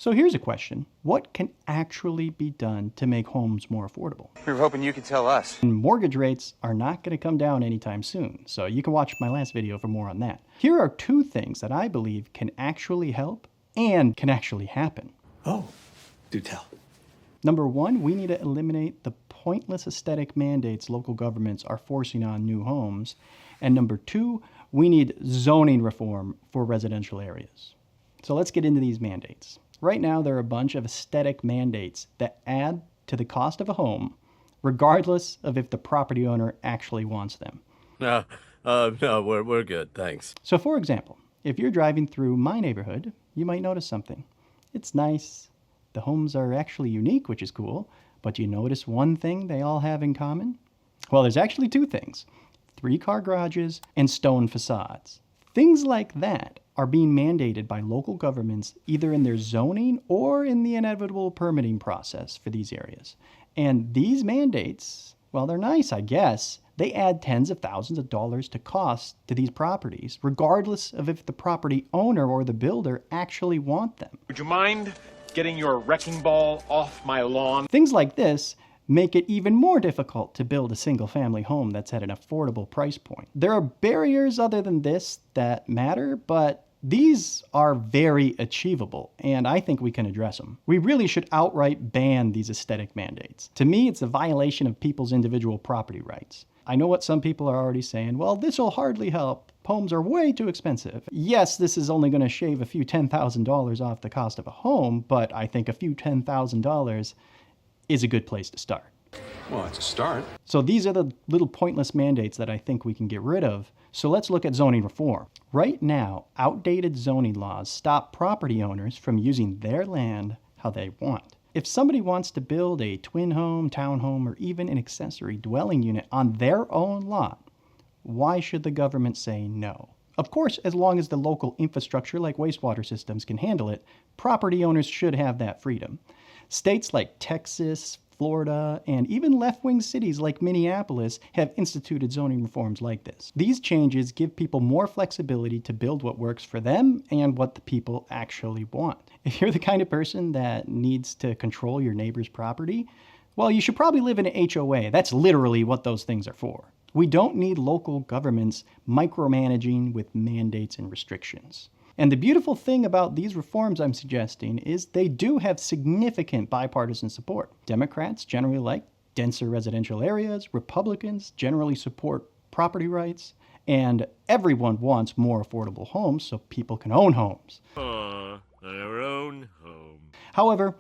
So here's a question. What can actually be done to make homes more affordable? We were hoping you could tell us. And mortgage rates are not going to come down anytime soon, so you can watch my last video for more on that. Here are two things that I believe can actually help and can actually happen. Oh, do tell. Number one, we need to eliminate the pointless aesthetic mandates local governments are forcing on new homes. And number two, we need zoning reform for residential areas. So let's get into these mandates. Right now, there are a bunch of aesthetic mandates that add to the cost of a home, regardless of if the property owner actually wants them. No, we're good, thanks. So for example, if you're driving through my neighborhood, you might notice something. It's nice. The homes are actually unique, which is cool, but you notice one thing they all have in common? Well, there's actually two things. 3-car garages and stone facades. Things like that are being mandated by local governments either in their zoning or in the inevitable permitting process for these areas. And these mandates, well, they're nice, I guess. They add tens of thousands of dollars to cost to these properties, regardless of if the property owner or the builder actually want them. Would you mind getting your wrecking ball off my lawn? Things like this make it even more difficult to build a single-family home that's at an affordable price point. There are barriers other than this that matter, but these are very achievable, and I think we can address them. We really should outright ban these aesthetic mandates. To me, it's a violation of people's individual property rights. I know what some people are already saying, well, this will hardly help. Homes are way too expensive. Yes, this is only going to shave a few $10,000 off the cost of a home, but I think a few $10,000 is a good place to start. Well, it's a start. So these are the little pointless mandates that I think we can get rid of. So let's look at zoning reform. Right now, outdated zoning laws stop property owners from using their land how they want. If somebody wants to build a twin home, townhome, or even an accessory dwelling unit on their own lot, why should the government say no? Of course, as long as the local infrastructure like wastewater systems can handle it, property owners should have that freedom. States like Texas, Florida, and even left-wing cities like Minneapolis have instituted zoning reforms like this. These changes give people more flexibility to build what works for them and what the people actually want. If you're the kind of person that needs to control your neighbor's property, well, you should probably live in an HOA. That's literally what those things are for. We don't need local governments micromanaging with mandates and restrictions. And the beautiful thing about these reforms I'm suggesting is they do have significant bipartisan support. Democrats generally like denser residential areas, Republicans generally support property rights, and everyone wants more affordable homes so people can own homes. Our own home. However,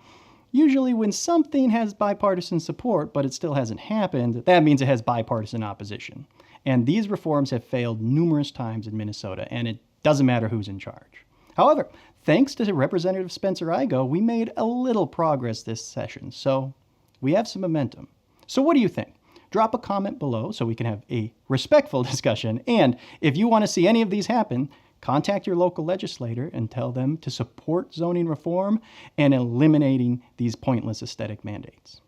usually when something has bipartisan support but it still hasn't happened, that means it has bipartisan opposition. And these reforms have failed numerous times in Minnesota, and it doesn't matter who's in charge. However, thanks to Representative Spencer Igo, we made a little progress this session, so we have some momentum. So what do you think? Drop a comment below so we can have a respectful discussion, and if you want to see any of these happen, contact your local legislator and tell them to support zoning reform and eliminating these pointless aesthetic mandates.